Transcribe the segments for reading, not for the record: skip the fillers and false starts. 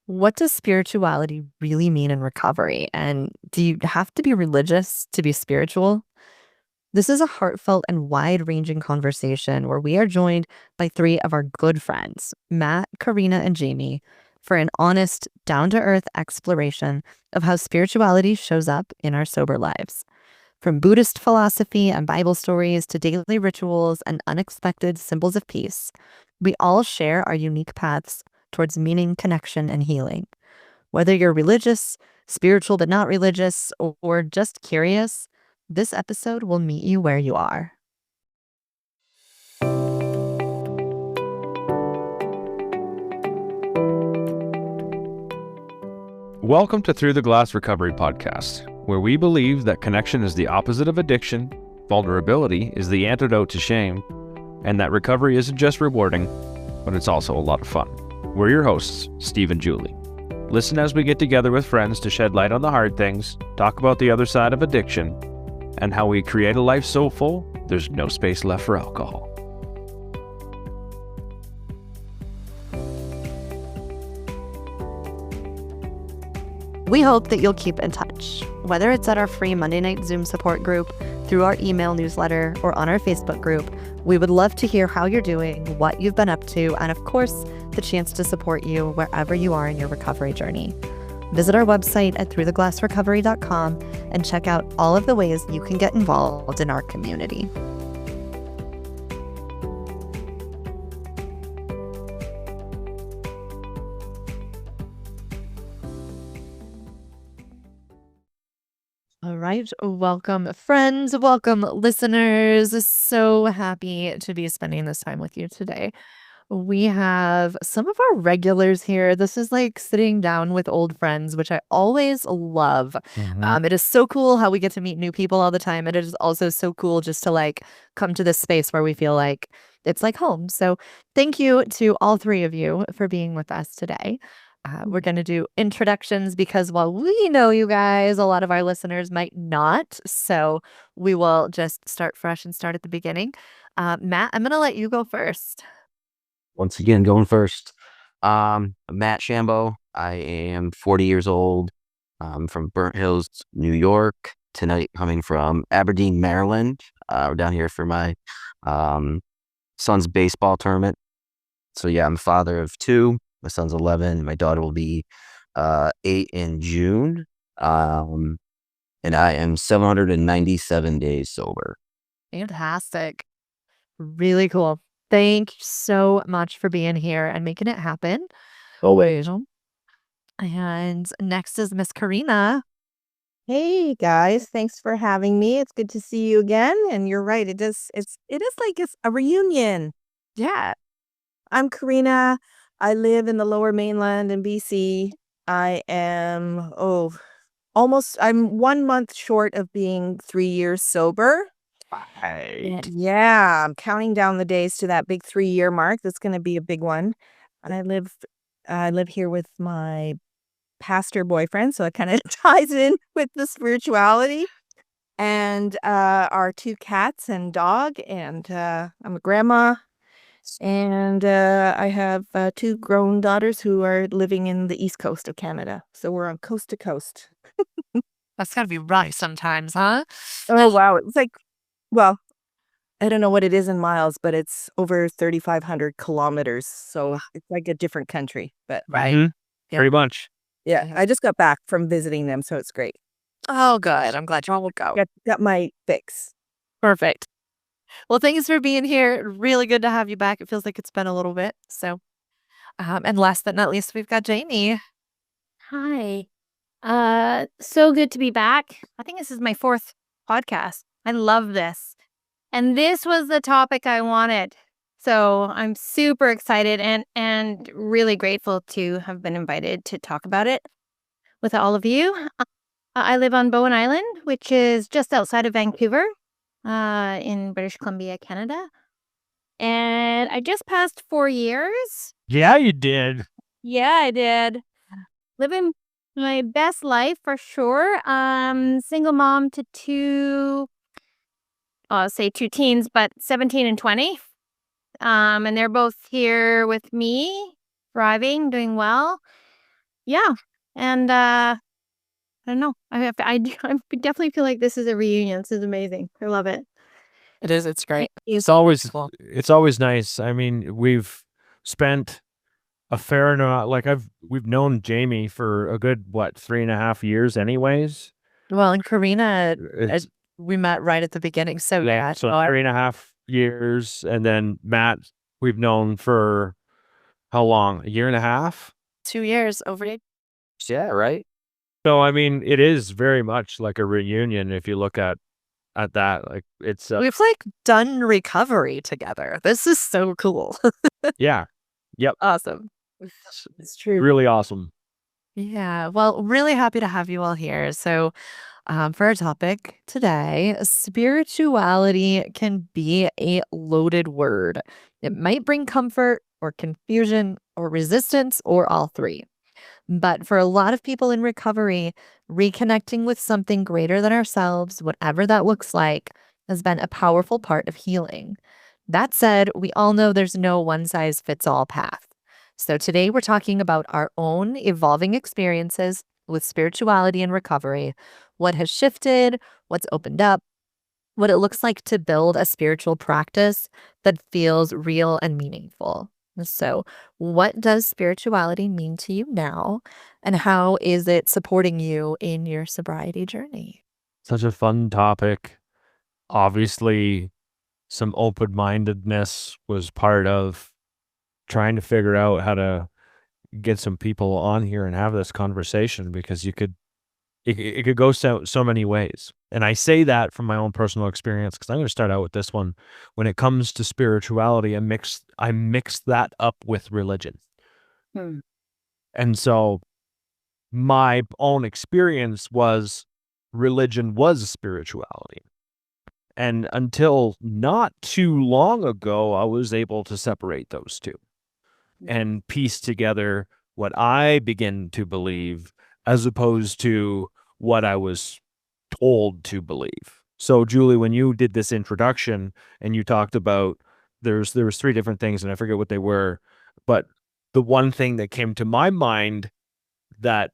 What does spirituality really mean in recovery? And do you have to be religious to be spiritual? This is a heartfelt and wide ranging conversation where we are joined by three of our good friends, Matt, Corina, and Jamie, for an honest, down to earth exploration of how spirituality shows up in our sober lives. From Buddhist philosophy and Bible stories to daily rituals and unexpected symbols of peace, we all share our unique paths towards meaning, connection, and healing. Whether you're religious, spiritual but not religious, or just curious, this episode will meet you where you are. Welcome to Through the Glass Recovery Podcast, where we believe that connection is the opposite of addiction, vulnerability is the antidote to shame, and that recovery isn't just rewarding, but it's also a lot of fun. We're your hosts, Steve and Julie. Listen as we get together with friends to shed light on the hard things, talk about the other side of addiction, and how we create a life so full, there's no space left for alcohol. We hope that you'll keep in touch, whether it's at our free Monday night Zoom support group, through our email newsletter, or on our Facebook group. We would love to hear how you're doing, what you've been up to, and of course, the chance to support you wherever you are in your recovery journey. Visit our website at throughtheglassrecovery.com and check out all of the ways you can get involved in our community. All right. Welcome, friends. Welcome, listeners. So happy to be spending this time with you today. We have some of our regulars here. This is like sitting down with old friends, which I always love. It is so cool how we get to meet new people all the time. And it is also so cool just to like come to this space where we feel like it's like home. So thank you to all three of you for being with us today. We're going to do introductions because while we know you guys, a lot of our listeners might not. So we will just start fresh and start at the beginning. Matt, I'm going to let you go first. Once again, going first. Matt Shambo. I am 40 years old. I'm from Burnt Hills, New York. Tonight, coming from Aberdeen, Maryland. We're down here for my son's baseball tournament. So yeah, I'm a father of two. My son's 11. My daughter will be 8 in June. And I am 797 days sober. Fantastic. Really cool. Thank you so much for being here and making it happen. Always. And next is Miss Corina. Hey guys, thanks for having me. It's good to see you again. And you're right, it is like it's a reunion. Yeah. I'm Corina. I live in the Lower Mainland in BC. I am I'm 1 month short of being 3 years sober. Right. Yeah, I'm counting down the days to that big 3-year mark. That's going to be a big one. And I live here with my pastor boyfriend, so it kind of ties in with the spirituality. And our 2 cats and dog, and I'm a grandma. And I have 2 grown daughters who are living in the east coast of Canada. So we're on coast to coast. That's got to be rough sometimes, huh? Oh, wow. It's like, well, I don't know what it is in miles, but it's over 3,500 kilometers. So it's like a different country. But Right. Yeah. Pretty much. yeah, I just got back from visiting them, so it's great. Oh, good. I'm glad you all go. Got my fix. Perfect. Well, thanks for being here. Really good to have you back. It feels like it's been a little bit. So, and last but not least, we've got Jamie. Hi. So good to be back. I think this is my 4th podcast. I love this. And this was the topic I wanted. So I'm super excited and really grateful to have been invited to talk about it with all of you. I live on Bowen Island, which is just outside of Vancouver, in British Columbia, Canada. And I just passed 4 years. Yeah, you did. Yeah, I did. Living my best life for sure. Single mom to 2 teens, but 17 and 20. And they're both here with me, thriving, doing well. yeah. And I don't know. I definitely feel like this is a reunion. This is amazing. I love it. It is. It's great. It's always Cool. it's always nice. I mean, we've spent a fair amount. Like we've known Jamie for a good 3.5 years, anyways. Well, and Corina, It's we met right at the beginning. So yeah, so no, 3.5 years, and then Matt we've known for how long? A year and a half. 2 years over. Yeah, right. So I mean, it is very much like a reunion if you look at that. Like it's We've like done recovery together. This is so cool. yeah, yep, Awesome. It's true. really awesome. Yeah. Well, really happy to have you all here. So, for our topic today, spirituality can be a loaded word. It might bring comfort or confusion or resistance or all three. But for a lot of people in recovery, reconnecting with something greater than ourselves, whatever that looks like, has been a powerful part of healing. That said, we all know there's no one size fits all path. So today we're talking about our own evolving experiences with spirituality and recovery, what has shifted, what's opened up, what it looks like to build a spiritual practice that feels real and meaningful. So, what does spirituality mean to you now, and how is it supporting you in your sobriety journey? Such a fun topic. Obviously, some open-mindedness was part of trying to figure out how to get some people on here and have this conversation, because it could go so many ways. And I say that from my own personal experience, because I'm going to start out with this one. When it comes to spirituality, I mix that up with religion. Hmm. And so my own experience was religion was spirituality. And until not too long ago, I was able to separate those two and piece together what I begin to believe as opposed to what I was told to believe. So, Julie, when you did this introduction and you talked about there was 3 different things, and I forget what they were, but the one thing that came to my mind that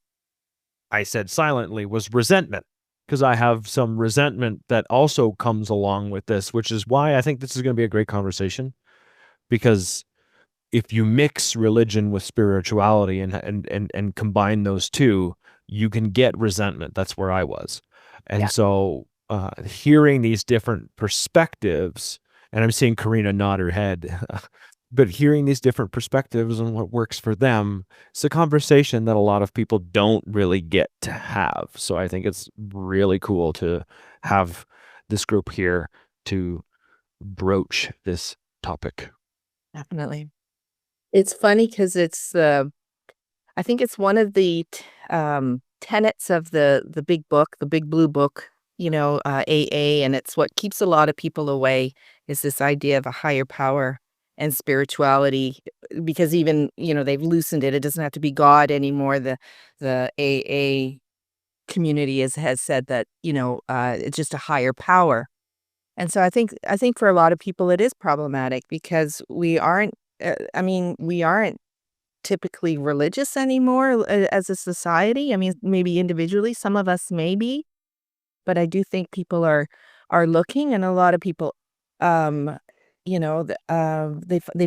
I said silently was resentment, because I have some resentment that also comes along with this, which is why I think this is going to be a great conversation, because if you mix religion with spirituality and combine those two, you can get resentment. That's where I was. And Yeah. so hearing these different perspectives, and I'm seeing Corina nod her head, but hearing these different perspectives and what works for them, it's a conversation that a lot of people don't really get to have. So I think it's really cool to have this group here to broach this topic. Definitely. It's funny because I think it's one of the tenets of the big book, the big blue book, AA, and it's what keeps a lot of people away is this idea of a higher power and spirituality, because even, they've loosened it. It doesn't have to be God anymore. The AA community has said that, it's just a higher power. And so I think for a lot of people it is problematic because we aren't we aren't typically religious anymore as a society. I mean, maybe individually, some of us may be, but I do think people are looking, and a lot of people, they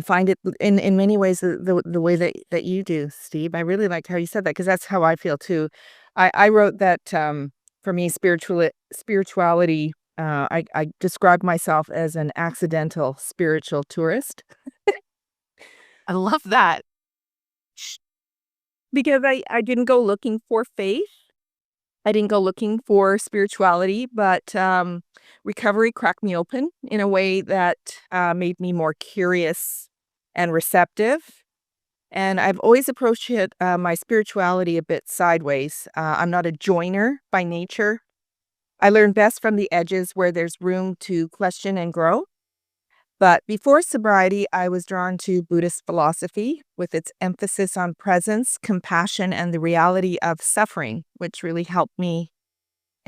find it in many ways the way that you do, Steve. I really like how you said that because that's how I feel too. I wrote that for me, spirituality. I describe myself as an accidental spiritual tourist I love that. because I didn't go looking for faith. I didn't go looking for spirituality, but recovery cracked me open in a way that made me more curious and receptive. And I've always approached my spirituality a bit sideways. I'm not a joiner by nature. I learn best from the edges where there's room to question and grow. But before sobriety, I was drawn to Buddhist philosophy with its emphasis on presence, compassion, and the reality of suffering, which really helped me.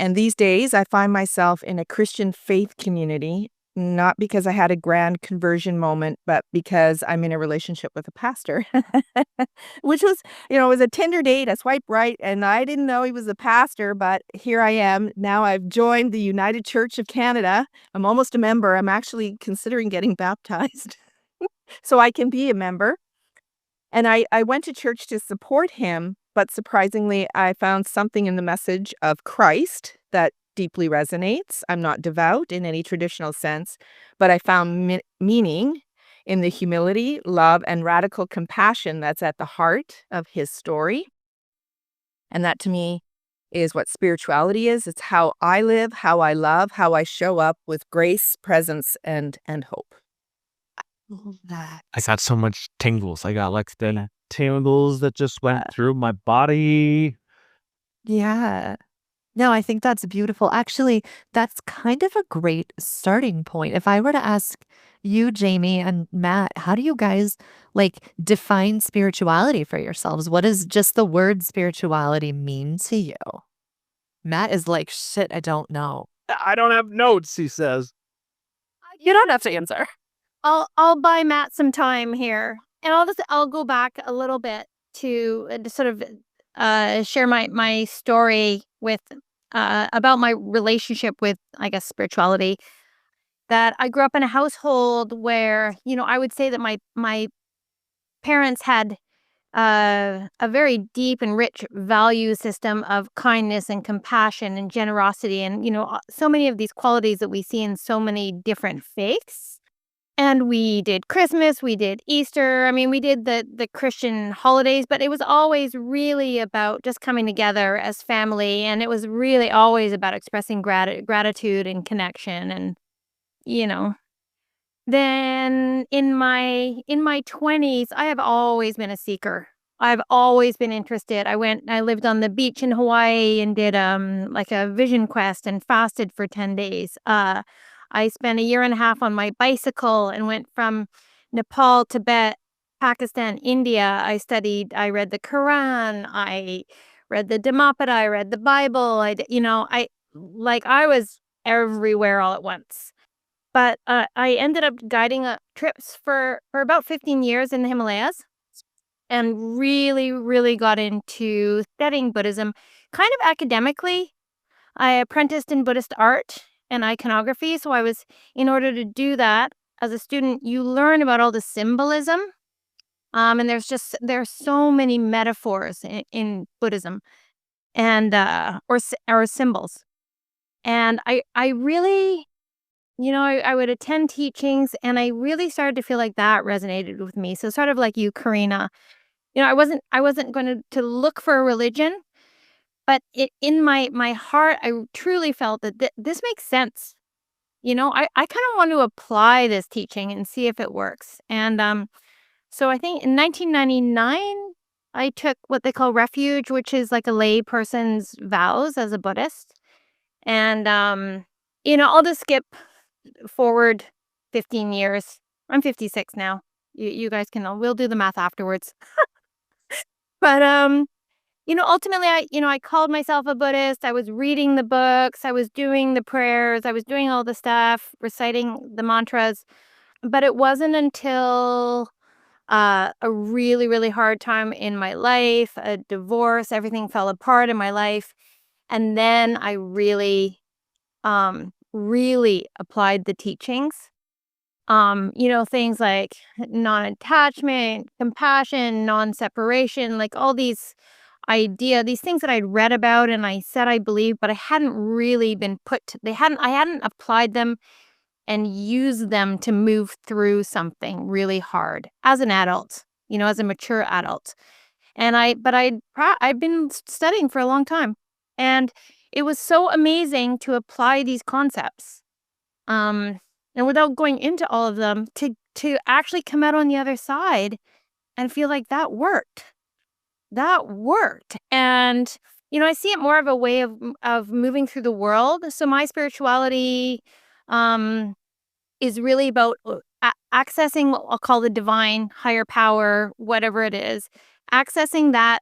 And these days, I find myself in a Christian faith community, not because I had a grand conversion moment, but because I'm in a relationship with a pastor, which was, it was a Tinder date. I swiped right, and I didn't know he was a pastor, but here I am. Now I've joined the United Church of Canada. I'm almost a member. I'm actually considering getting baptized so I can be a member. And I went to church to support him, but surprisingly, I found something in the message of Christ that deeply resonates. I'm not devout in any traditional sense, but I found meaning in the humility, love, and radical compassion that's at the heart of his story. And that to me is what spirituality is. It's how I live, how I love, how I show up with grace, presence, and hope. Love that. I got so much tingles. I got like the tingles that just went through my body. Yeah. No, I think that's beautiful. Actually, that's kind of a great starting point. If I were to ask you, Jamie and Matt, how do you guys like define spirituality for yourselves? What does just the word spirituality mean to you? Matt is like, shit, I don't know. I don't have notes, he says. You don't have to answer. I'll buy Matt some time here, and I'll go back a little bit to sort of share my story with about my relationship with, I guess, spirituality. That I grew up in a household where, I would say that my parents had a very deep and rich value system of kindness and compassion and generosity, and so many of these qualities that we see in so many different faiths. And we did Christmas, we did Easter. I mean, we did the Christian holidays, but it was always really about just coming together as family, and it was really always about expressing gratitude and connection, and you know. Then in my 20s, I have always been a seeker. I've always been interested. I lived on the beach in Hawaii and did like a vision quest and fasted for 10 days. I spent a year and a half on my bicycle and went from Nepal, Tibet, Pakistan, India. I read the Quran, I read the Dhammapada, I read the Bible. I was everywhere all at once. But I ended up guiding trips for about 15 years in the Himalayas, and really, really got into studying Buddhism kind of academically. I apprenticed in Buddhist art and iconography. So in order to do that as a student, you learn about all the symbolism. And there's so many metaphors in Buddhism, and or symbols. And I really, I would attend teachings, and I really started to feel like that resonated with me. So sort of like you, Corina, I wasn't going to look for a religion, but in my heart, I truly felt that this makes sense. I kind of want to apply this teaching and see if it works. And so I think in 1999, I took what they call refuge, which is like a lay person's vows as a Buddhist. And I'll just skip forward 15 years. I'm 56 now. You guys we'll do the math afterwards. But ultimately I called myself a Buddhist. I was reading the books, I was doing the prayers, I was doing all the stuff, reciting the mantras. But it wasn't until a really, really hard time in my life, a divorce, everything fell apart in my life. And then I really applied the teachings. Things like non-attachment, compassion, non-separation, like all these these things that I'd read about and I said I believed, but I hadn't really I hadn't applied them and used them to move through something really hard as an adult, as a mature adult. And I'd been studying for a long time, and it was so amazing to apply these concepts. And without going into all of them, to actually come out on the other side and feel like that worked. That worked. And I see it more of a way of moving through the world. So my spirituality is really about accessing what I'll call the divine, higher power, whatever it is. Accessing that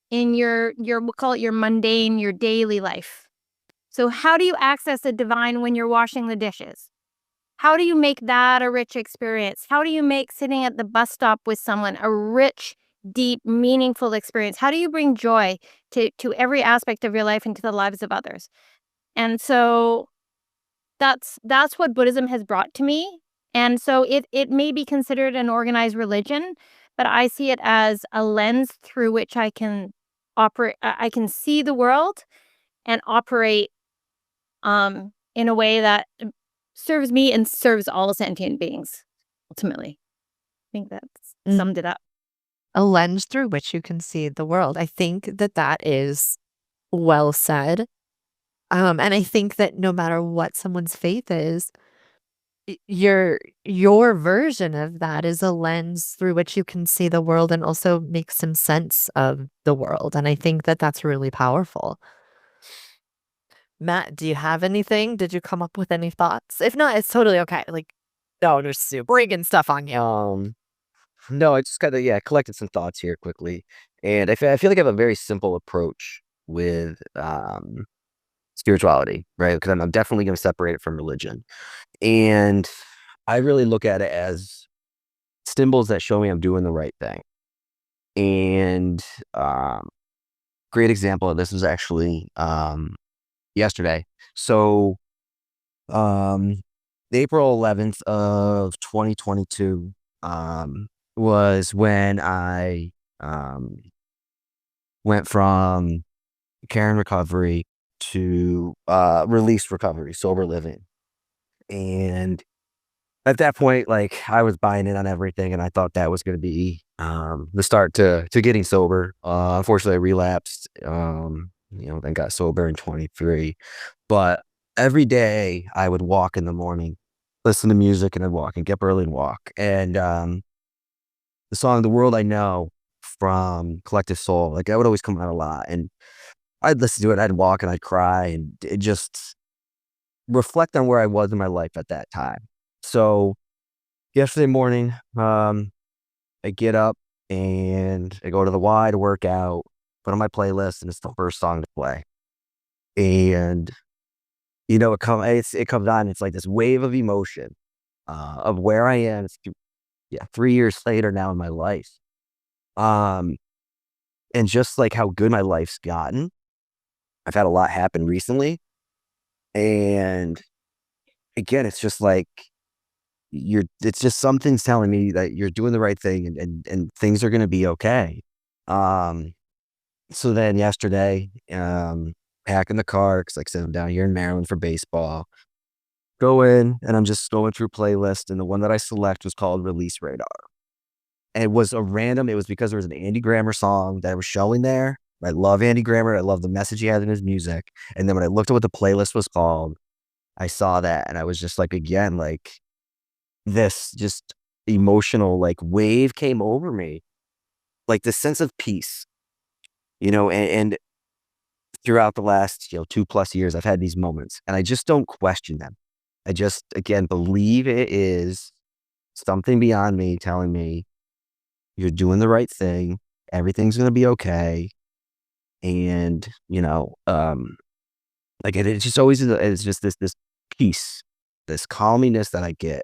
in your we'll call it your mundane, your daily life. So how do you access the divine when you're washing the dishes? How do you make that a rich experience? How do you make sitting at the bus stop with someone a rich, deep, meaningful experience? How do you bring joy to every aspect of your life and to the lives of others? And so that's what Buddhism has brought to me. And so it may be considered an organized religion, but I see it as a lens through which I can operate. I can see the world and operate in a way that serves me and serves all sentient beings. Ultimately, I think that's summed it up. A lens through which you can see the world. I think that is well said. And I think that no matter what someone's faith is, your version of that is a lens through which you can see the world and also make some sense of the world. And I think that that's really powerful. Matt, do you have anything? Did you come up with any thoughts? If not, it's totally okay. Like, no, just bringing stuff on you. No, I just kind of collected some thoughts here quickly, and I feel like I have a very simple approach with spirituality, right? Because I'm definitely going to separate it from religion, and I really look at it as symbols that show me I'm doing the right thing. And great example of this was actually yesterday. So April 11th of 2022 was when I went from care and recovery to release recovery, sober living. And at that point, like, I was buying in on everything, and I thought that was going to be the start to getting sober. Unfortunately, I relapsed, then got sober in 23. But every day I would walk in the morning, listen to music, and I'd walk and get up early and walk. And the song "The World I Know" from Collective Soul, like, that would always come out a lot. And I'd listen to it, I'd walk, and I'd cry, and it just reflect on where I was in my life at that time. So yesterday morning, I get up and I go to the Y to work out, put on my playlist, and it's the first song to play. And it comes on. It's like this wave of emotion of where I am. It's 3 years later now in my life, and just like how good my life's gotten. I've had a lot happen recently, and again, it's just like it's just something's telling me that you're doing the right thing, and things are going to be okay. So then yesterday, packing the car, because like I said, I'm down here in Maryland for baseball. Go in, and I'm just going through playlist, and the one that I select was called Release Radar. And it was because there was an Andy Grammer song that was showing there. I love Andy Grammer. I love the message he had in his music. And then when I looked at what the playlist was called, I saw that, and I was just like, again, like, this just emotional like wave came over me, like this sense of peace, and throughout the last 2+ years, I've had these moments, and I just don't question them. I just, again, believe it is something beyond me telling me you're doing the right thing, everything's going to be okay. And like, it's just always, it's just this peace, this calminess that I get.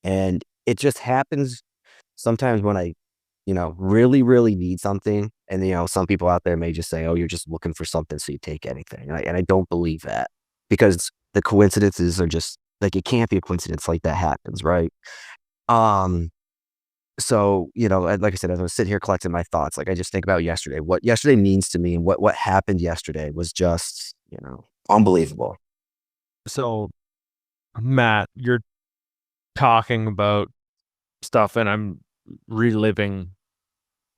And it just happens sometimes when I, really, really need something. And, some people out there may just say, oh, you're just looking for something, so you take anything. And I don't believe that, because the coincidences are just like, it can't be a coincidence like that happens, right? So, like I said, as I was sitting here collecting my thoughts, like, I just think about yesterday, what yesterday means to me, and what happened yesterday was just, unbelievable. So, Matt, you're talking about stuff, and I'm reliving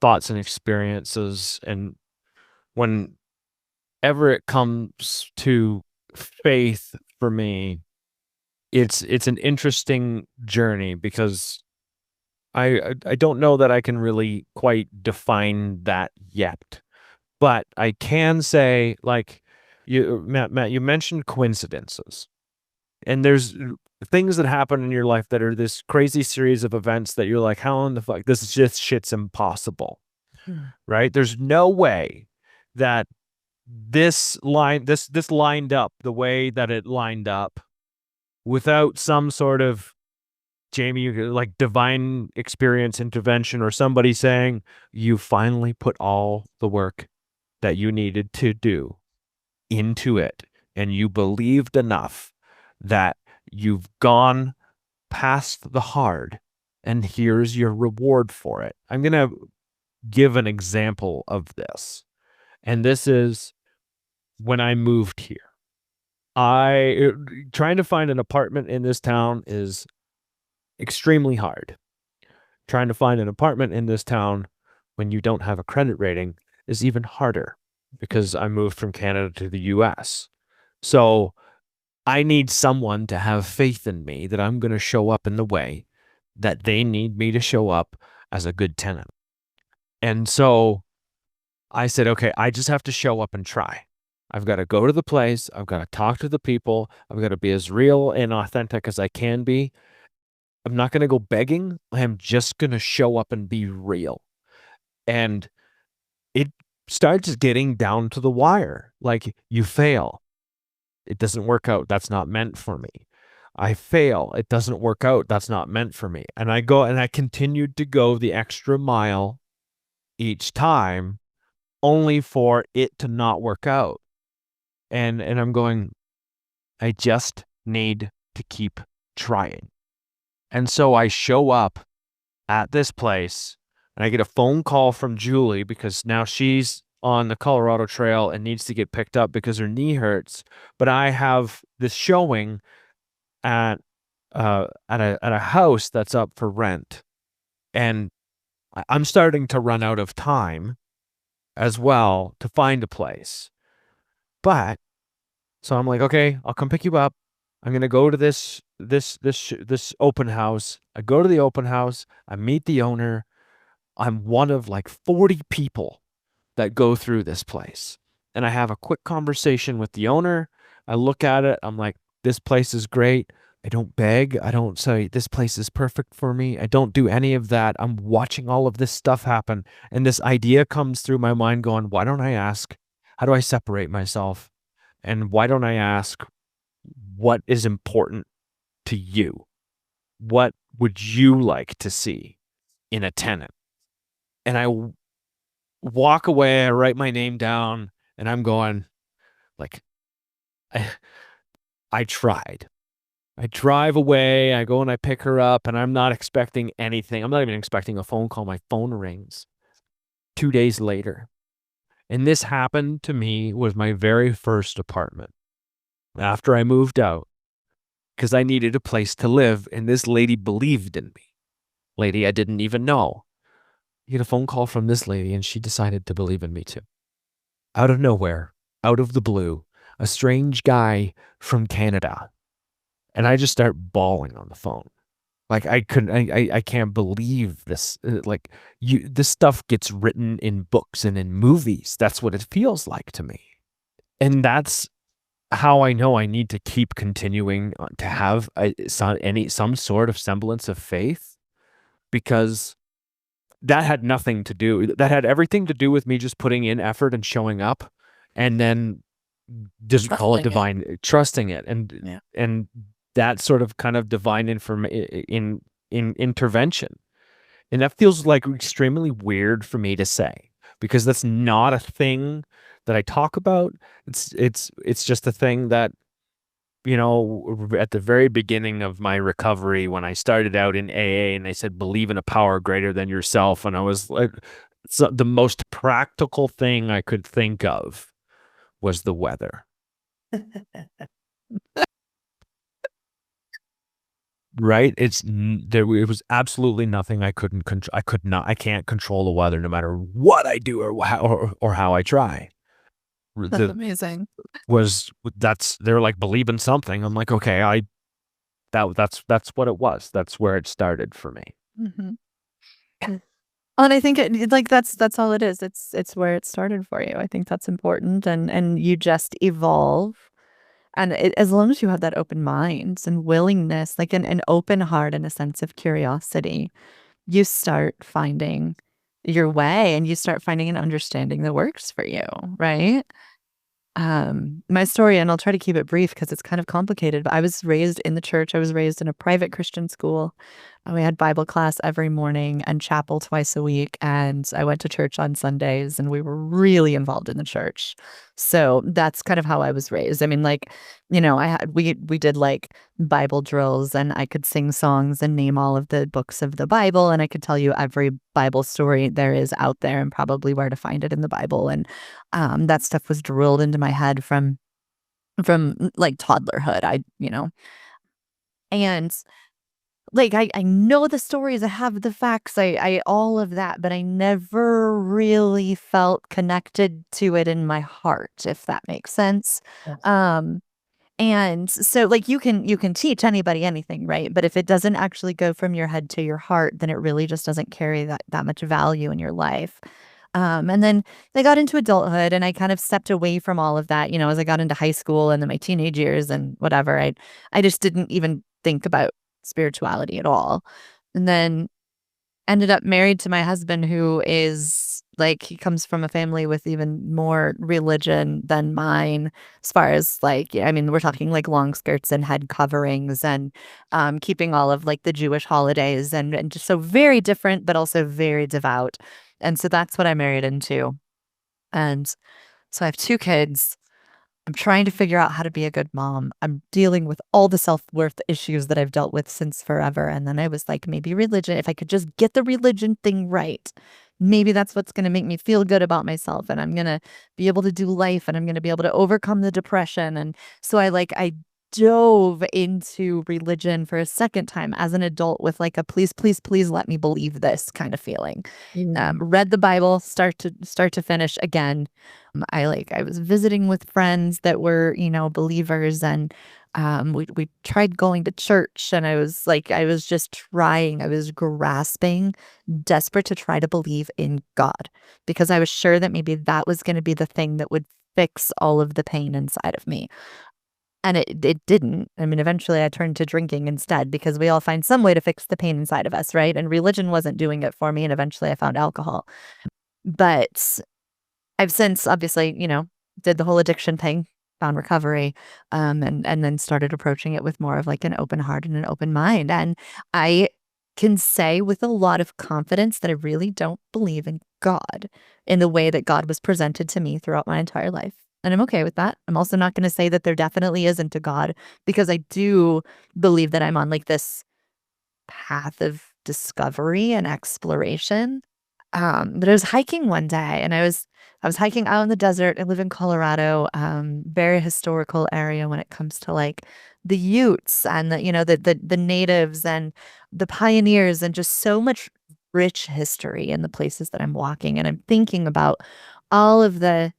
thoughts and experiences. And whenever it comes to faith for me, it's an interesting journey, because I don't know that I can really quite define that yet. But I can say, like, Matt, you mentioned coincidences. And there's things that happen in your life that are this crazy series of events that you're like, how in the fuck, shit's impossible. Right? There's no way that this lined up the way that it lined up without some sort of, Jamie, like divine experience intervention or somebody saying, you finally put all the work that you needed to do into it, and you believed enough that you've gone past the hard, and here's your reward for it. I'm going to give an example of this. And this is when I moved here. Trying to find an apartment in this town is extremely hard. Trying to find an apartment in this town when you don't have a credit rating is even harder, because I moved from Canada to the US. So I need someone to have faith in me that I'm going to show up in the way that they need me to show up as a good tenant. And so I said, okay, I just have to show up and try. I've got to go to the place. I've got to talk to the people. I've got to be as real and authentic as I can be. I'm not going to go begging. I'm just going to show up and be real. And it starts getting down to the wire. Like, you fail. It doesn't work out. That's not meant for me. I fail. It doesn't work out. That's not meant for me. And I go and I continued to go the extra mile each time, only for it to not work out. And I'm going, I just need to keep trying. And so I show up at this place, and I get a phone call from Julie, because now she's on the Colorado Trail and needs to get picked up because her knee hurts. But I have this showing at a house that's up for rent, and I'm starting to run out of time as well to find a place. But so I'm like, okay, I'll come pick you up. I'm going to go to this open house. I go to the open house. I meet the owner. I'm one of like 40 people that go through this place. And I have a quick conversation with the owner. I look at it. I'm like, this place is great. I don't beg. I don't say this place is perfect for me. I don't do any of that. I'm watching all of this stuff happen. And this idea comes through my mind going, why don't I ask? How do I separate myself? And why don't I ask, what is important to you? What would you like to see in a tenant? And I walk away, I write my name down, and I'm going, like, I tried. I drive away, I go and I pick her up, and I'm not expecting anything. I'm not even expecting a phone call. My phone rings 2 days later. And this happened to me with my very first apartment after I moved out, because I needed a place to live, and this lady believed in me. Lady I didn't even know. I get a phone call from this lady, and she decided to believe in me too. Out of nowhere, out of the blue, a strange guy from Canada. And I just start bawling on the phone. Like, I can't believe this. This stuff gets written in books and in movies. That's what it feels like to me. And that's how I know I need to keep continuing to have some sort of semblance of faith, because that had nothing to do. That had everything to do with me just putting in effort and showing up, and then just call it divine, trusting it, and that sort of kind of divine in intervention. And that feels like extremely weird for me to say, because that's not a thing that I talk about. It's just a thing that, you know, at the very beginning of my recovery, when I started out in AA and they said, believe in a power greater than yourself. And I was like, the most practical thing I could think of was the weather. Right? It was absolutely nothing I couldn't control. I can't control the weather no matter what I do or how I try. That's amazing. They're like, believe in something. I'm like, okay, that's what it was. That's where it started for me. Mm-hmm. And I think that's all it is. It's where it started for you. I think that's important, and you just evolve. And as long as you have that open mind and willingness, like an open heart and a sense of curiosity, you start finding your way, and you start finding an understanding that works for you, right? My story, and I'll try to keep it brief because it's kind of complicated, but I was raised in the church. I was raised in a private Christian school. We had Bible class every morning and chapel twice a week, and I went to church on Sundays, and we were really involved in the church. So that's kind of how I was raised. I mean, like, we did like Bible drills, and I could sing songs and name all of the books of the Bible, and I could tell you every Bible story there is out there and probably where to find it in the Bible. And that stuff was drilled into my head from like toddlerhood. And like I know the stories, I have the facts, I all of that, but I never really felt connected to it in my heart, if that makes sense. Yes. And so like you can teach anybody anything, right? But if it doesn't actually go from your head to your heart, then it really just doesn't carry that much value in your life. And then I got into adulthood and I kind of stepped away from all of that, as I got into high school and then my teenage years and whatever. I just didn't even think about spirituality at all. And then ended up married to my husband who is like he comes from a family with even more religion than mine as far as like yeah, I mean we're talking like long skirts and head coverings and keeping all of like the Jewish holidays and just so very different but also very devout. And so that's what I married into. And so I have two kids. I'm trying to figure out how to be a good mom. I'm dealing with all the self-worth issues that I've dealt with since forever. And then I was like, maybe religion, if I could just get the religion thing right, maybe that's what's going to make me feel good about myself. And I'm going to be able to do life and I'm going to be able to overcome the depression. And so I dove into religion for a second time as an adult with like a please, please, please let me believe this kind of feeling. Read the Bible start to finish again. I was visiting with friends that were, believers and we tried going to church and I was just trying. I was grasping, desperate to try to believe in God because I was sure that maybe that was going to be the thing that would fix all of the pain inside of me. And it didn't. I mean, eventually I turned to drinking instead because we all find some way to fix the pain inside of us, right? And religion wasn't doing it for me, and eventually I found alcohol. But I've since obviously, did the whole addiction thing, found recovery, and then started approaching it with more of like an open heart and an open mind. And I can say with a lot of confidence that I really don't believe in God in the way that God was presented to me throughout my entire life. And I'm okay with that. I'm also not going to say that there definitely isn't a God because I do believe that I'm on like this path of discovery and exploration. But I was hiking one day and I was hiking out in the desert. I live in Colorado, very historical area when it comes to like the Utes and the natives and the pioneers and just so much rich history in the places that I'm walking. And I'm thinking about all of the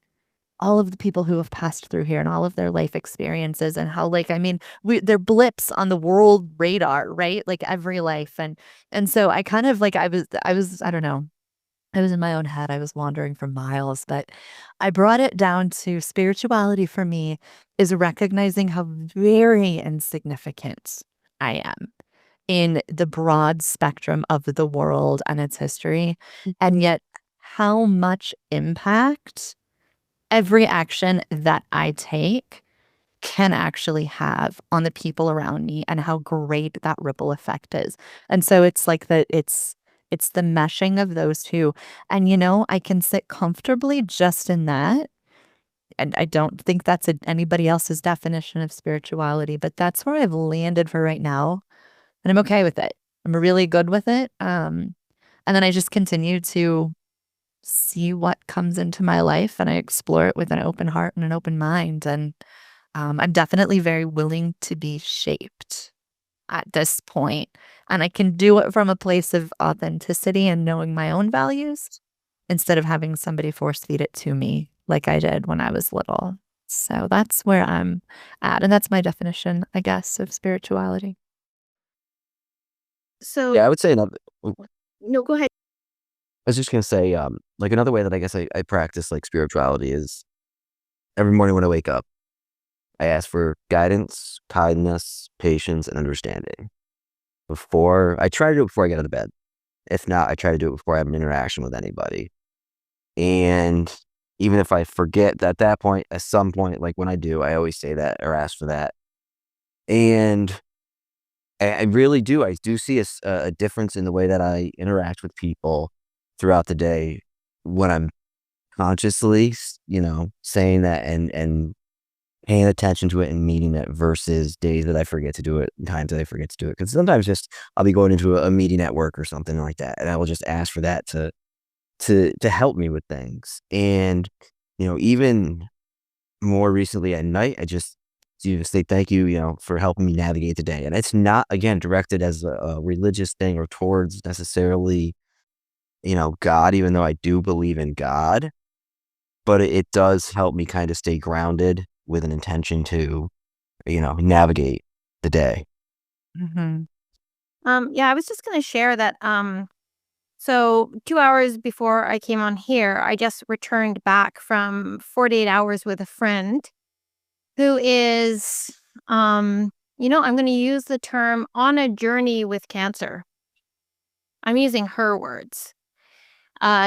all of the people who have passed through here and all of their life experiences and how like I mean they're blips on the world radar, right? Like every life. And so I kind of like I was I don't know, I was in my own head. I was wandering for miles, but I brought it down to spirituality for me is recognizing how very insignificant I am in the broad spectrum of the world and its history, and yet how much impact every action that I take can actually have on the people around me and how great that ripple effect is. And so it's like it's the meshing of those two. And I can sit comfortably just in that. And I don't think that's anybody else's definition of spirituality, but that's where I've landed for right now. And I'm okay with it. I'm really good with it. And then I just continue to see what comes into my life and I explore it with an open heart and an open mind. And I'm definitely very willing to be shaped at this point. And I can do it from a place of authenticity and knowing my own values instead of having somebody force feed it to me like I did when I was little. So that's where I'm at. And that's my definition, I guess, of spirituality. So, Yeah, I would say another. no, go ahead. I was just gonna say, like another way that I guess I practice like spirituality is every morning when I wake up, I ask for guidance, kindness, patience, and understanding. I try to do it before I get out of bed. If not, I try to do it before I have an interaction with anybody. And even if I forget at that point, at some point, like when I do, I always say that or ask for that. And I really do. I do see a difference in the way that I interact with people throughout the day when I'm consciously, saying that and paying attention to it and meeting it versus days that I forget to do it and times that I forget to do it. Because sometimes just I'll be going into a meeting at work or something like that, and I will just ask for that to help me with things. And even more recently at night, I just say thank you, for helping me navigate the day. And it's not again directed as a religious thing or towards necessarily, God, even though I do believe in God, but it does help me kind of stay grounded with an intention to, navigate the day. Mhm. Yeah, I was just gonna share that. So 2 hours before I came on here, I just returned back from 48 hours with a friend who is, I'm going to use the term on a journey with cancer. I'm using her words.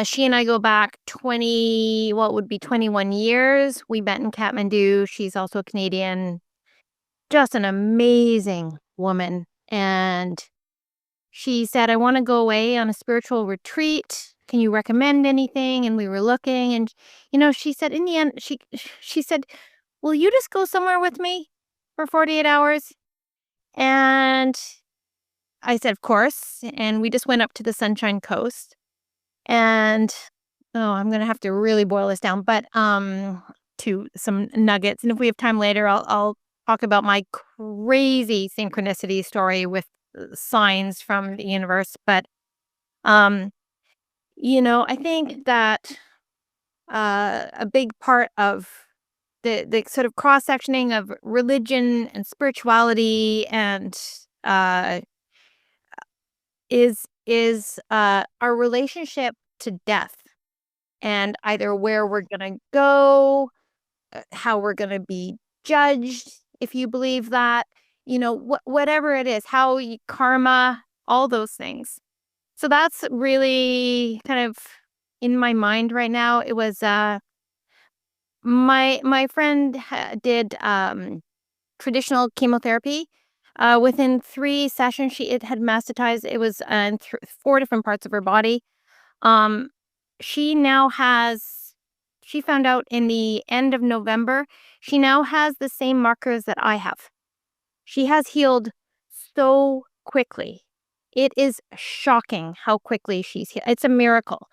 She and I go back 21 years. We met in Kathmandu. She's also a Canadian, just an amazing woman. And she said, I want to go away on a spiritual retreat. Can you recommend anything? And we were looking, and she said in the end, she said, will you just go somewhere with me for 48 hours? And I said, of course. And we just went up to the Sunshine Coast. And I'm gonna have to really boil this down, but to some nuggets. And if we have time later, I'll talk about my crazy synchronicity story with signs from the universe. But um, I think that a big part of the sort of cross sectioning of religion and spirituality and uh, is our relationship to death and either where we're gonna go, how we're gonna be judged, if you believe that, whatever it is, karma, all those things. So that's really kind of in my mind right now. It was my friend did traditional chemotherapy. Within 3 sessions, it had metastasized. It was in 4 different parts of her body. Um, she now has. She found out in the end of November. She now has the same markers that I have. She has healed so quickly. It is shocking how quickly she's healed. It's a miracle.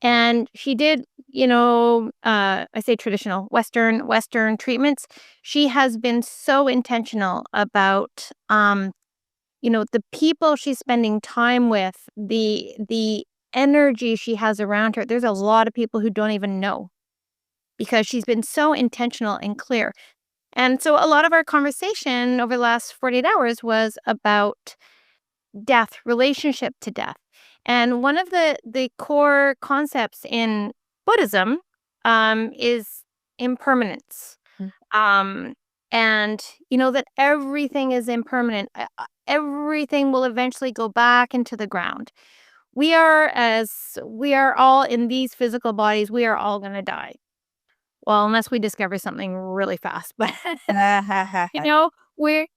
And she did, I say traditional Western treatments. She has been so intentional about, the people she's spending time with, the energy she has around her. There's a lot of people who don't even know because she's been so intentional and clear. And so a lot of our conversation over the last 48 hours was about death, relationship to death. And one of the core concepts in Buddhism is impermanence. Mm. And that everything is impermanent. Everything will eventually go back into the ground. We are all in these physical bodies, we are all going to die. Well, unless we discover something really fast, but we're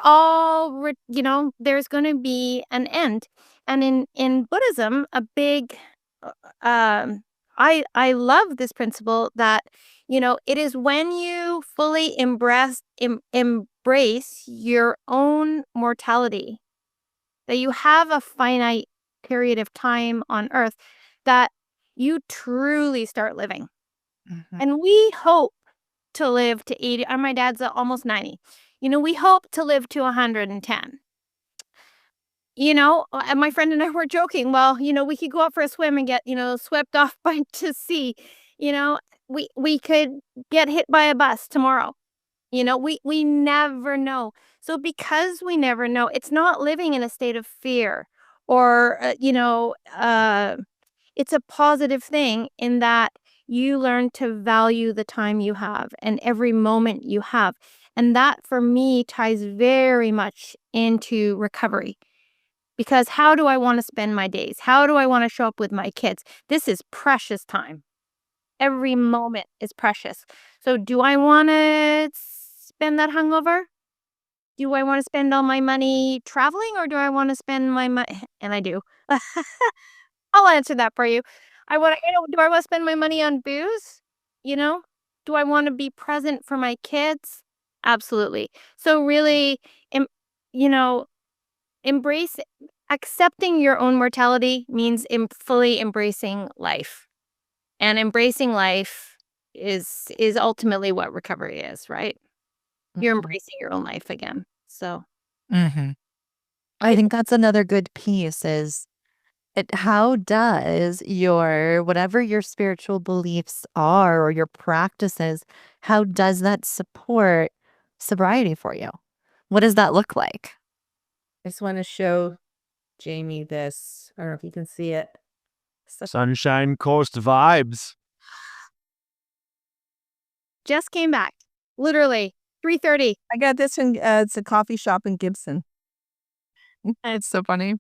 all there's going to be an end. And in Buddhism, a big I love this principle that it is when you fully embrace your own mortality, that you have a finite period of time on earth, that you truly start living. Mhm. And we hope to live to 80. My dad's almost 90. We hope to live to 110. And my friend and I were joking. Well, we could go out for a swim and get, swept off by to sea. You know, we could get hit by a bus tomorrow. We never know. So because we never know, it's not living in a state of fear or it's a positive thing in that you learn to value the time you have and every moment you have. And that for me ties very much into recovery. Because how do I want to spend my days? How do I want to show up with my kids? This is precious time. every moment is precious. So do I want to spend that hungover? Do I want to spend all my money traveling, or do I want to spend my money? And I do. I'll answer that for you. Do I want to spend my money on booze? You know, do I want to be present for my kids? Absolutely. So really, em- you know, embrace accepting your own mortality means fully embracing life, and embracing life is ultimately what recovery is, right? You're embracing your own life again. So Mhm. I think that's another good piece is how does your whatever your spiritual beliefs are or your practices, how does that support sobriety for you? What does that look like? I just want to show Jamie this. I don't know if you can see it. Sunshine Coast vibes. just came back, literally 3:30. I got this in, it's a coffee shop in Gibson. It's so funny.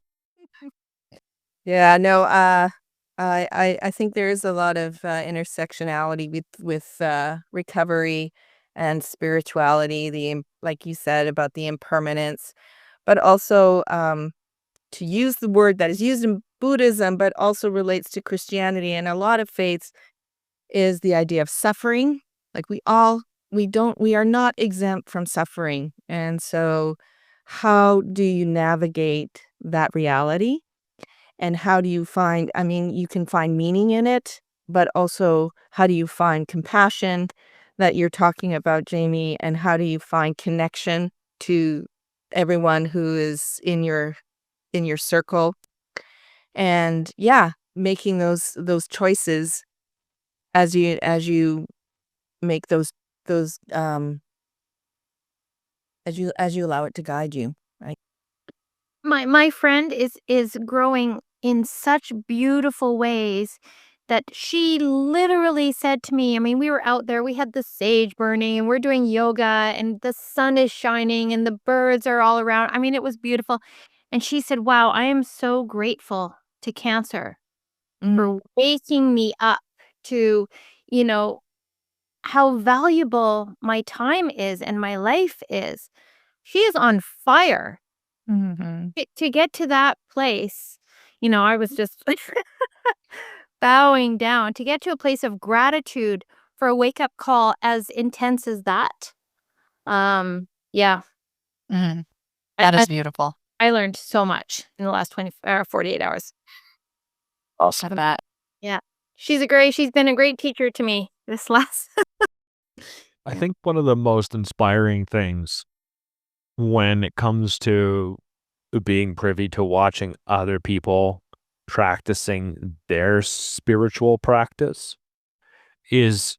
Yeah, no, I think there is a lot of intersectionality with recovery and spirituality. Like you said about the impermanence, but also to use the word that is used in Buddhism, but also relates to Christianity and a lot of faiths, is the idea of suffering. Like we are not exempt from suffering, and so how do you navigate that reality? And how do you find, I mean, you can find meaning in it, but also how do you find compassion that you're talking about, Jamie? And how do you find connection to everyone who is in your circle? And yeah, making those choices as you make those as you allow it to guide you, right? My friend is growing in such beautiful ways that she literally said to me, I mean, we were out there, we had the sage burning and we're doing yoga and the sun is shining and the birds are all around. I mean, it was beautiful. And she said, "Wow, I am so grateful to cancer for waking me up to, you know, how valuable my time is and my life is." She is on fire. Mhm. To get to that place, I was just bowing down to get to a place of gratitude for a wake-up call as intense as that. Yeah, Mhm. I That I is beautiful. I learned so much in the last 48 hours. Awesome. That. Yeah. She's been a great teacher to me this last I think one of the most inspiring things when it comes to being privy to watching other people practicing their spiritual practice is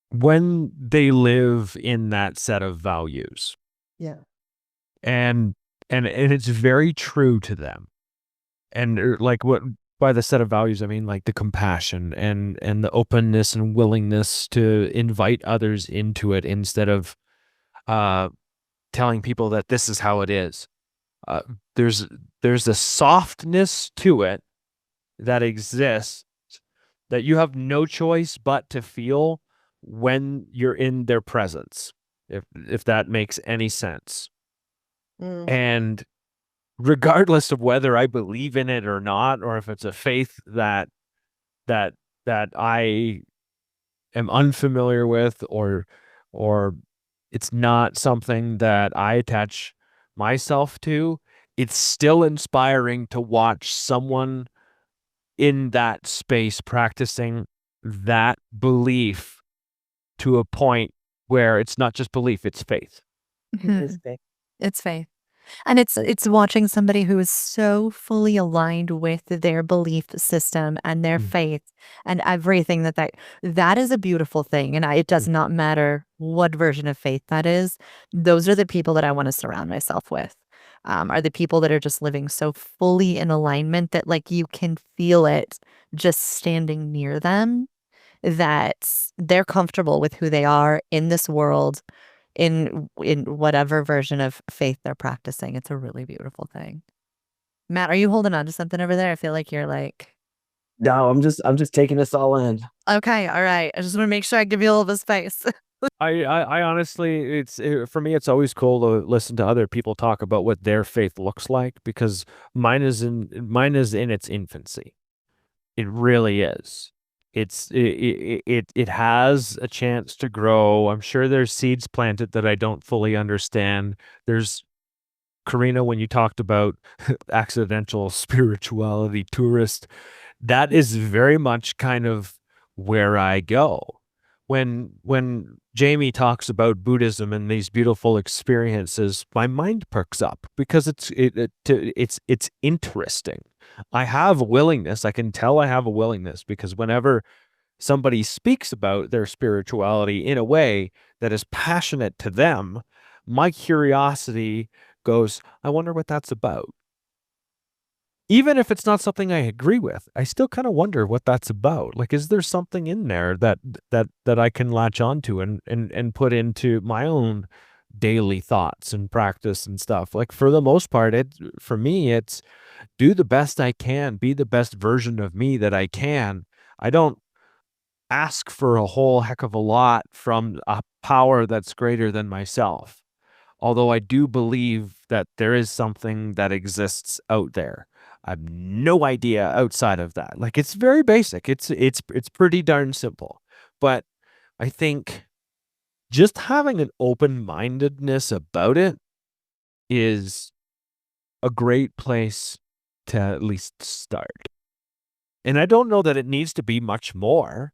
when they live in that set of values. Yeah. And it's very true to them. And like what by the set of values I mean like the compassion and the openness and willingness to invite others into it instead of uh telling people that this is how it is. Uh, there's a softness to it that exists that you have no choice but to feel when you're in their presence, if that makes any sense. Mm. And regardless of whether I believe in it or not, or if it's a faith that that I am unfamiliar with, or it's not something that I attach myself to, it's still inspiring to watch someone in that space practicing that belief to a point where it's not just belief, it's faith. It is big. It's faith. And it's watching somebody who is so fully aligned with their belief system and their Mm. faith and everything that is a beautiful thing. And it does not matter what version of faith that is. Those are the people that I want to surround myself with. Are the people that are just living so fully in alignment that like you can feel it just standing near them, that they're comfortable with who they are in this world in whatever version of faith they're practicing. It's a really beautiful thing. Matt, are you holding on to something over there? I feel like you're like No, I'm just taking this all in. Okay, all right. I just want to make sure I give you a little bit of space. I honestly, for me, it's always cool to listen to other people talk about what their faith looks like, because mine is in its infancy. It really is. It has a chance to grow. I'm sure there's seeds planted that I don't fully understand. There's Corina, when you talked about accidental spirituality tourist, that is very much kind of where I go. When Jamie talks about Buddhism and these beautiful experiences, my mind perks up because it's interesting. I have a willingness. I can tell I have a willingness because whenever somebody speaks about their spirituality in a way that is passionate to them, my curiosity goes, I wonder what that's about. Even if it's not something I agree with, I still kind of wonder what that's about. Like, is there something in there that I can latch onto and put into my own daily thoughts and practice and stuff? Like, for the most part, for me, it's do the best I can, be the best version of me that I can. I don't ask for a whole heck of a lot from a power that's greater than myself. Although I do believe that there is something that exists out there. I have no idea outside of that. Like, it's very basic. It's pretty darn simple. But I think just having an open-mindedness about it is a great place to at least start. And I don't know that it needs to be much more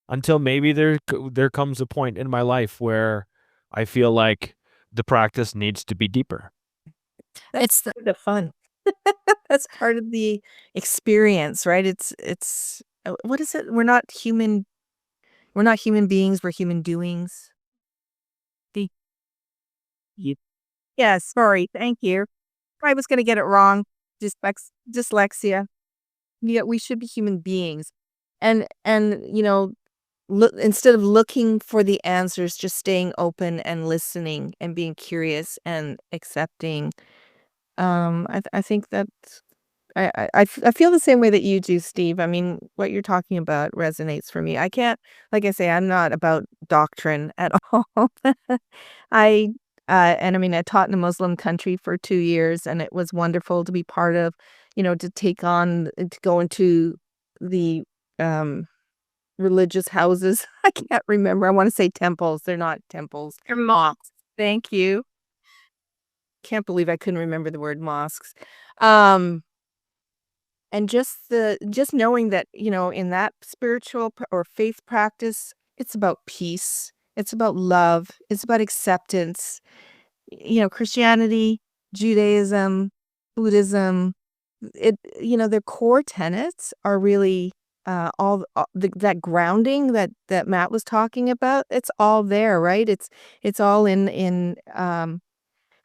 until maybe there comes a point in my life where I feel like the practice needs to be deeper. It's the, The fun. That's part of the experience, right? It's what is it? We're not human beings, we're human doings. The you. Yeah, sorry. Thank you. I was going to get it wrong. Dyslexia. Yeah, we should be human beings. And look, instead of looking for the answers, just staying open and listening and being curious and accepting. I think that I feel the same way that you do, Steve. I mean, what you're talking about resonates for me. I can't, like I say, I'm not about doctrine at all. I and I mean, I taught in a Muslim country for 2 years, and it was wonderful to be part of. To take on to go into the um religious houses. I can't remember. I want to say temples. They're not temples. They're mosques. Thank you. Can't believe I couldn't remember the word mosques. Um, and just knowing that, in that spiritual or faith practice, it's about peace. It's about love. It's about acceptance. Christianity, Judaism, Buddhism, their core tenets are really that grounding that Matt was talking about. It's all there, right? It's all in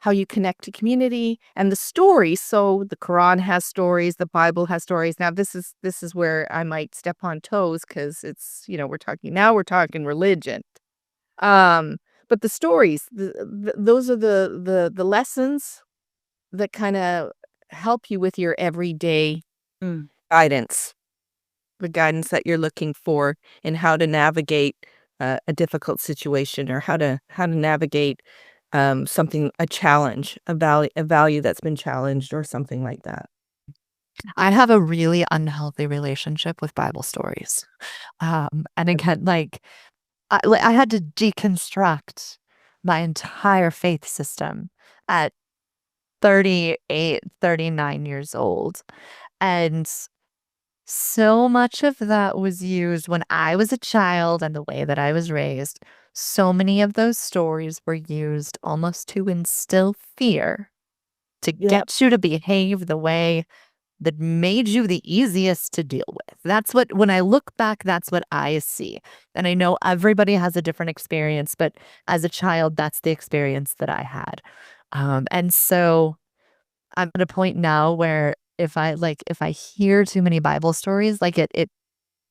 how you connect to community and the stories. So the Quran has stories, the Bible has stories. Now this is where I might step on toes because it's we're talking religion. But the stories, those are the lessons that kind of help you with your everyday guidance, the guidance that you're looking for in how to navigate a difficult situation or how to navigate a challenge, a value that's been challenged or something like that. I have a really unhealthy relationship with Bible stories. And again, like I had to deconstruct my entire faith system at 38, 39 years old. And so much of that was used when I was a child and the way that I was raised. So many of those stories were used almost to instill fear, to Yep. get you to behave the way that made you the easiest to deal with. That's what, when I look back, that's what I see. And I know everybody has a different experience, but as a child, that's the experience that I had. And so I'm at a point now where if I hear too many Bible stories, like it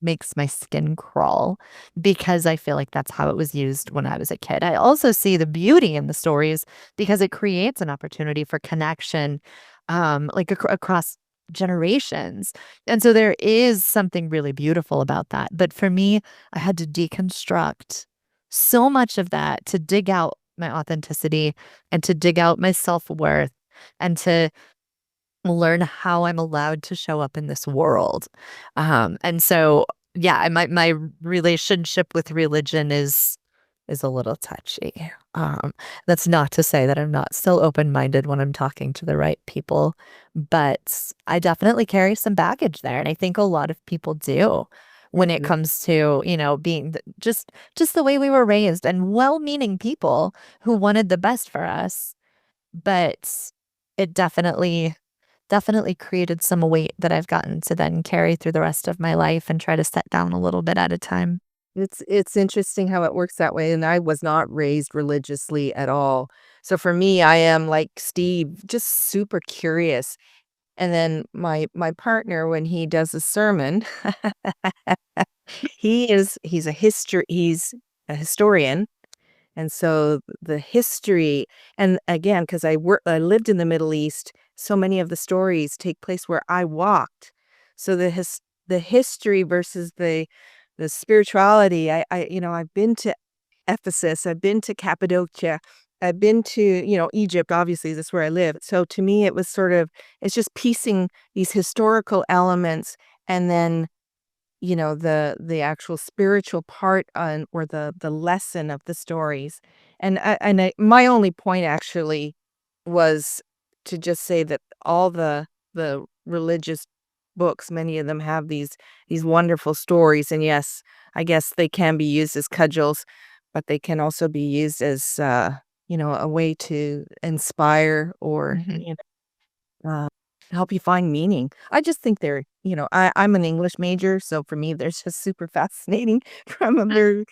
makes my skin crawl because I feel like that's how it was used when I was a kid. I also see the beauty in the stories because it creates an opportunity for connection, like across generations. And so there is something really beautiful about that. But for me, I had to deconstruct so much of that to dig out my authenticity and to dig out my self-worth and to learn how I'm allowed to show up in this world. And so, yeah, my relationship with religion is a little touchy. That's not to say that I'm not still open-minded when I'm talking to the right people, but I definitely carry some baggage there, and I think a lot of people do when it comes to, being just the way we were raised and well-meaning people who wanted the best for us, but it definitely created some weight that I've gotten to then carry through the rest of my life and try to set down a little bit at a time. It's interesting how it works that way, and I was not raised religiously at all. So for me, I am like Steve, just super curious. And then my partner, when he does a sermon, he's a historian. And so the history, and again, because I lived in the Middle East, so many of the stories take place where I walked. So the history versus the spirituality. I've been to Ephesus, I've been to Cappadocia, I've been to, Egypt, obviously, that's where I live. So to me, it's just piecing these historical elements and then, the actual spiritual part on or the lesson of the stories. My only point actually was to just say that all the religious books, many of them have these wonderful stories, and yes, I guess they can be used as cudgels, but they can also be used as a way to inspire or Mhm. help you find meaning. I just think I'm an English major, so for me, they're just super fascinating from a very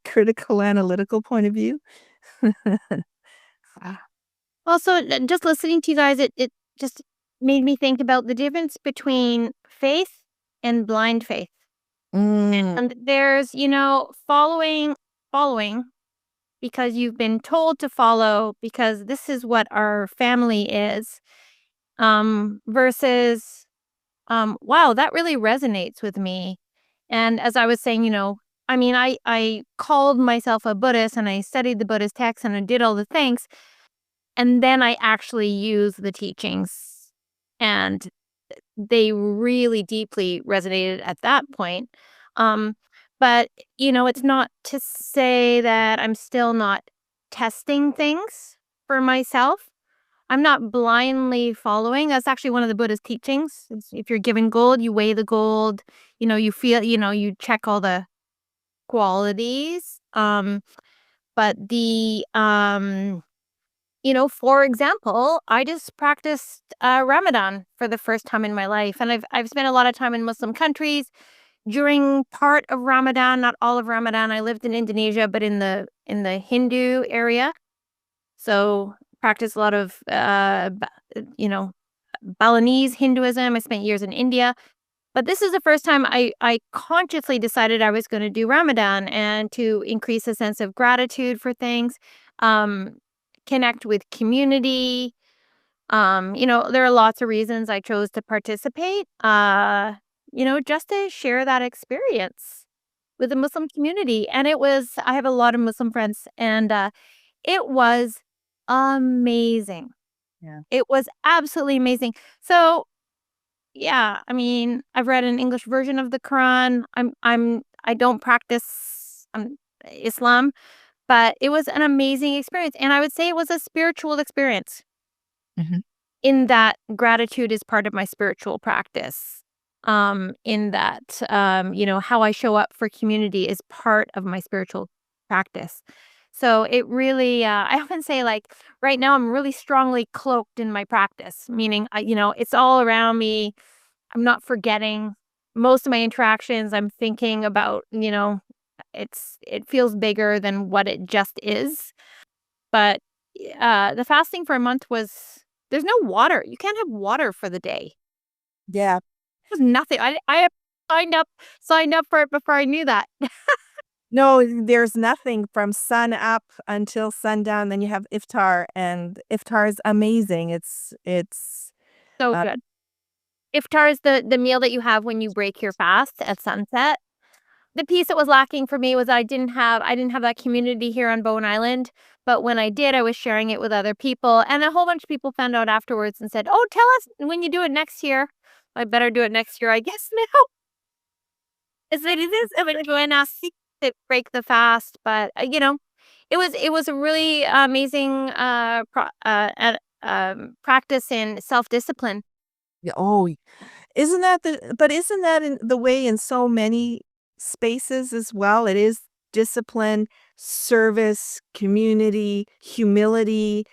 critical, analytical point of view. Also, just listening to you guys, it just made me think about the difference between faith and blind faith. Mm, And there's, following because you've been told to follow because this is what our family is, versus, wow, that really resonates with me. And as I was saying, I mean, I called myself a Buddhist and I studied the Buddhist texts and I did all the things. And then I actually used the teachings and they really deeply resonated at that point. Um, but, it's not to say that I'm still not testing things for myself. I'm not blindly following. That's actually one of the Buddhist teachings. If you're given gold, you weigh the gold, you feel, you check all the qualities. But for example, I just practiced Ramadan for the first time in my life, and I've spent a lot of time in Muslim countries during part of Ramadan, not all of Ramadan. I lived in Indonesia, but in the Hindu area, so practiced a lot of Balinese Hinduism. I spent years in India, but this is the first time I consciously decided I was going to do Ramadan and to increase a sense of gratitude for things, um, connect with community. There are lots of reasons I chose to participate, just to share that experience with the Muslim community. And I have a lot of Muslim friends, and it was amazing. yeah. It was absolutely amazing. So, yeah, I mean, I've read an English version of the Quran. I don't practice Islam, but it was an amazing experience, and I would say it was a spiritual experience Mhm. in that gratitude is part of my spiritual practice. In that, how I show up for community is part of my spiritual practice. So it really, I often say, like, right now I'm really strongly cloaked in my practice, meaning, it's all around me. I'm not forgetting most of my interactions. I'm thinking about, it feels bigger than what it just is. But the fasting for a month there's no water. You can't have water for the day. Yeah. There's nothing. I signed up for it before I knew that. No, there's nothing from sun up until sundown. Then you have iftar, and iftar is amazing. It's So uh, good. iftar is the meal that you have when you break your fast at sunset. The piece that was lacking for me was I didn't have that community here on Bowen Island, but when I did, I was sharing it with other people, and a whole bunch of people found out afterwards and said, "Oh, tell us when you do it next year." I better do it next year, I guess now. Is it is when asked to break the fast, but it was a really amazing practice in self-discipline. Yeah, isn't that in the way in so many spaces as well? It is discipline, service, community, humility,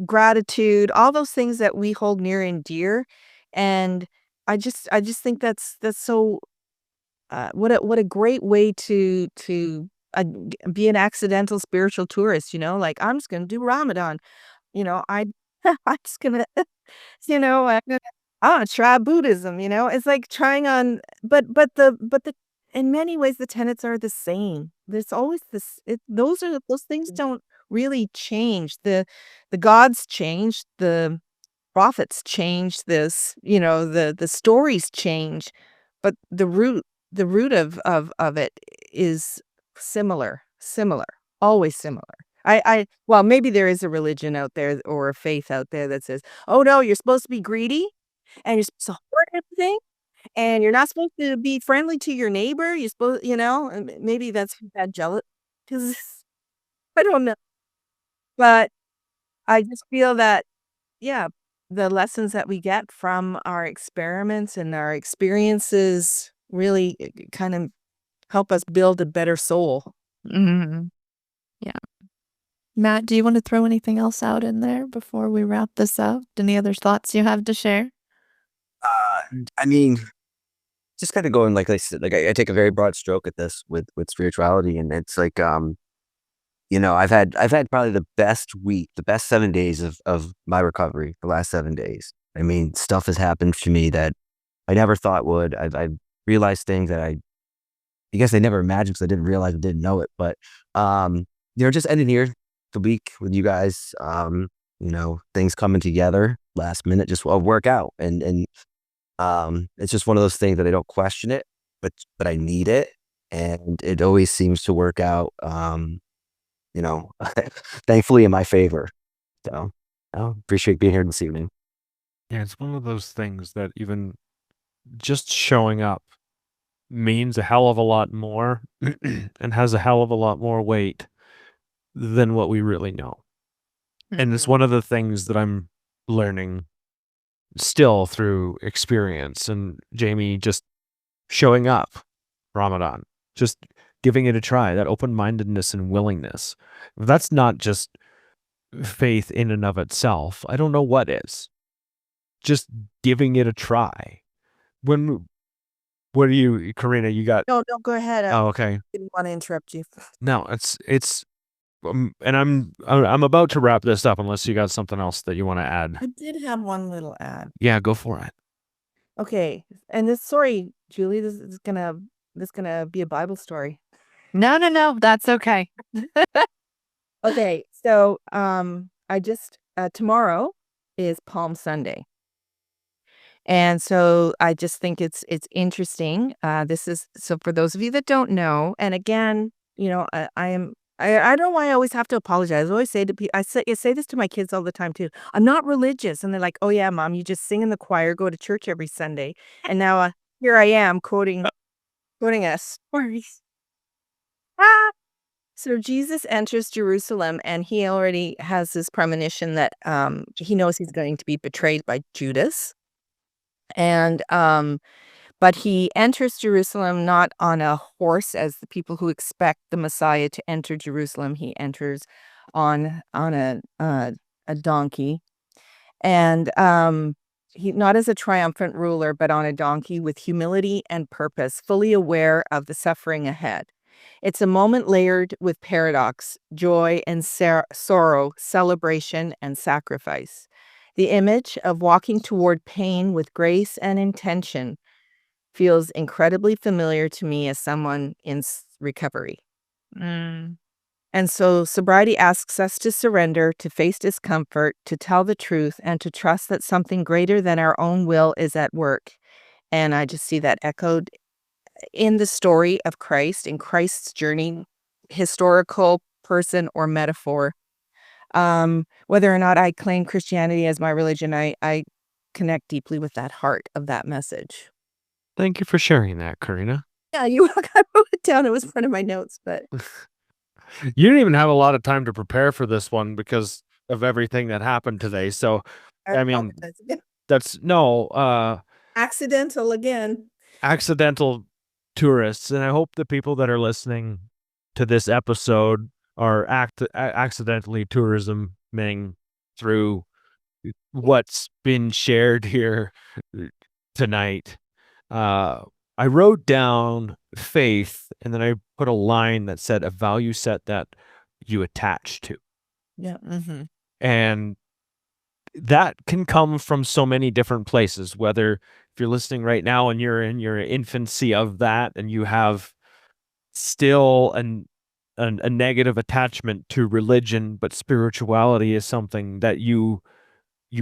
gratitude, all those things that we hold near and dear. And I just think that's so what a great way be an accidental spiritual tourist, like I'm just gonna do Ramadan. I I'm just gonna I'm gonna try Buddhism, it's like trying on, but in many ways the tenets are the same. There's always those things don't really change. The gods change, the prophets change, the stories change, but the root of it is similar, always similar. Well, maybe there is a religion out there or a faith out there that says, "Oh no, you're supposed to be greedy and you're supposed to hoard everything and you're not supposed to be friendly to your neighbor. You're supposed, and maybe that's that jealous because I don't know. But I just feel that, yeah, the lessons that we get from our experiments and our experiences really kind of help us build a better soul. Mhm. Yeah. Matt, do you want to throw anything else out in there before we wrap this up? Any other thoughts you have to share? I mean, just kind of going like I said, like I take a very broad stroke at this with spirituality, and it's like I've had probably the best week, the best 7 days of my recovery, the last 7 days. I mean, stuff has happened to me that I never thought would. I've realized things that I guess I never imagined because I didn't realize I didn't know it. But just ending here the week with you guys. Things coming together last minute just will work out, and it's just one of those things that I don't question it, but I need it, and it always seems to work out. You know, thankfully in my favor. So, appreciate being here this evening. Yeah, it's one of those things that even just showing up means a hell of a lot more and has a hell of a lot more weight than what we really know. And it's one of the things that I'm learning still through experience, and Jamie just showing up, Ramadan, just giving it a try, that open-mindedness and willingness. If that's not just faith in and of itself, I don't know what is. Just giving it a try. What do you, Corina, you got? No, go ahead. I Oh, okay. didn't want to interrupt you. No, it's and I'm about to wrap this up unless you got something else that you want to add. I did have one little ad. Yeah, go for it. Okay, and sorry, Julie, this is gonna be a Bible story. No, that's okay. Okay, so I just tomorrow is Palm Sunday. And so I just think it's interesting. This is so for those of you that don't know, and again, I don't know why I always have to apologize. I always say to people, I say this to my kids all the time too. I'm not religious, and they're like, "Oh yeah, mom, you just sing in the choir, go to church every Sunday." And now here I am quoting a story. Ah! So Jesus enters Jerusalem, and he already has this premonition that he knows he's going to be betrayed by Judas. And but he enters Jerusalem not on a horse as the people who expect the Messiah to enter Jerusalem. He enters on a donkey, and he not as a triumphant ruler, but on a donkey with humility and purpose, fully aware of the suffering ahead. It's a moment layered with paradox, joy and sorrow, celebration and sacrifice. The image of walking toward pain with grace and intention feels incredibly familiar to me as someone in recovery. Mm. And so sobriety asks us to surrender, to face discomfort, to tell the truth, and to trust that something greater than our own will is at work. And I just see that echoed in the story of Christ, in Christ's journey, historical person or metaphor. Whether or not I claim Christianity as my religion, I connect deeply with that heart of that message. Thank you for sharing that, Corina. Yeah, I wrote it down. It was in front of my notes, but You didn't even have a lot of time to prepare for this one because of everything that happened today. So, I mean, apologize again. that's Accidental again. accidental tourists. And I hope the people that are listening to this episode are accidentally tourisming through what's been shared here tonight. I wrote down faith, and then I put a line that said a value set that you attach to. Yeah. Mhm. And that can come from so many different places, whether if you're listening right now and you're in your infancy of that and you have still a negative attachment to religion, but spirituality is something that you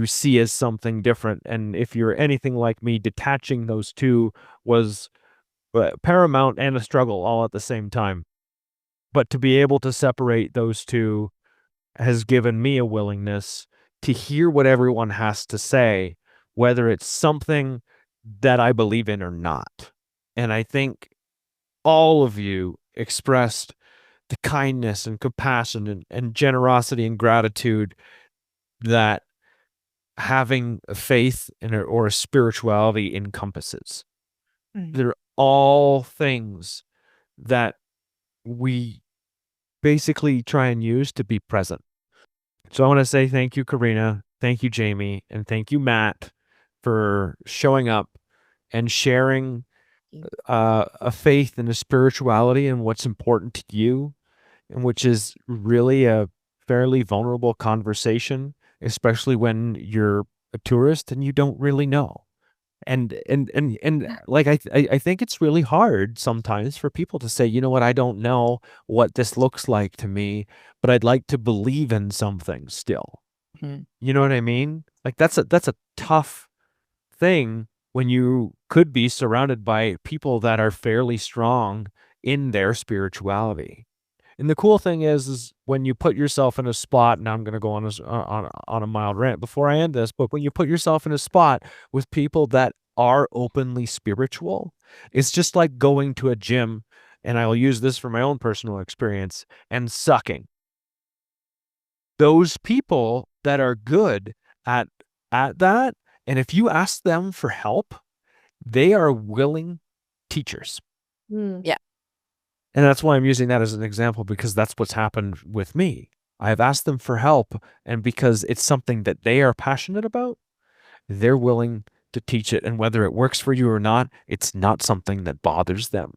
see as something different. And if you're anything like me, detaching those two was paramount and a struggle all at the same time. But to be able to separate those two has given me a willingness to hear what everyone has to say, whether it's something that I believe in or not. And I think all of you expressed the kindness and compassion and generosity and gratitude that having a faith in or a spirituality encompasses. Mhm. They're all things that we basically try and use to be present. So I want to say thank you, Corina. Thank you, Jamie. And thank you, Matt, for showing up and sharing a faith and a spirituality and what's important to you, and which is really a fairly vulnerable conversation, especially when you're a tourist and you don't really know. And like I think it's really hard sometimes for people to say, you know what, I don't know what this looks like to me, but I'd like to believe in something still. Mhm. You know what I mean? Like that's a tough thing when you could be surrounded by people that are fairly strong in their spirituality. And the cool thing is when you put yourself in a spot, now I'm going to go on a mild rant before I end this, but when you put yourself in a spot with people that are openly spiritual, it's just like going to a gym, and I'll use this for my own personal experience, and sucking. Those people that are good at that, and if you ask them for help, they are willing teachers. Mm. And that's why I'm using that as an example, because that's what's happened with me. I've asked them for help, and because it's something that they are passionate about, they're willing to teach it. And whether it works for you or not, it's not something that bothers them.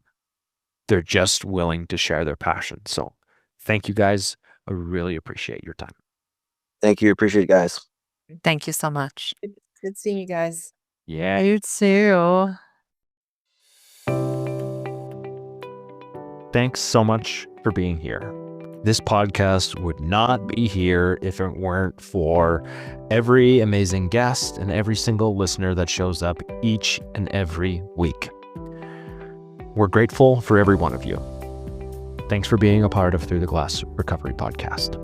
They're just willing to share their passion. So thank you guys. I really appreciate your time. Thank you. Appreciate it, guys. Thank you so much. Good seeing you guys. Yeah. You too. Thanks so much for being here. This podcast would not be here if it weren't for every amazing guest and every single listener that shows up each and every week. We're grateful for every one of you. Thanks for being a part of Through the Glass Recovery Podcast.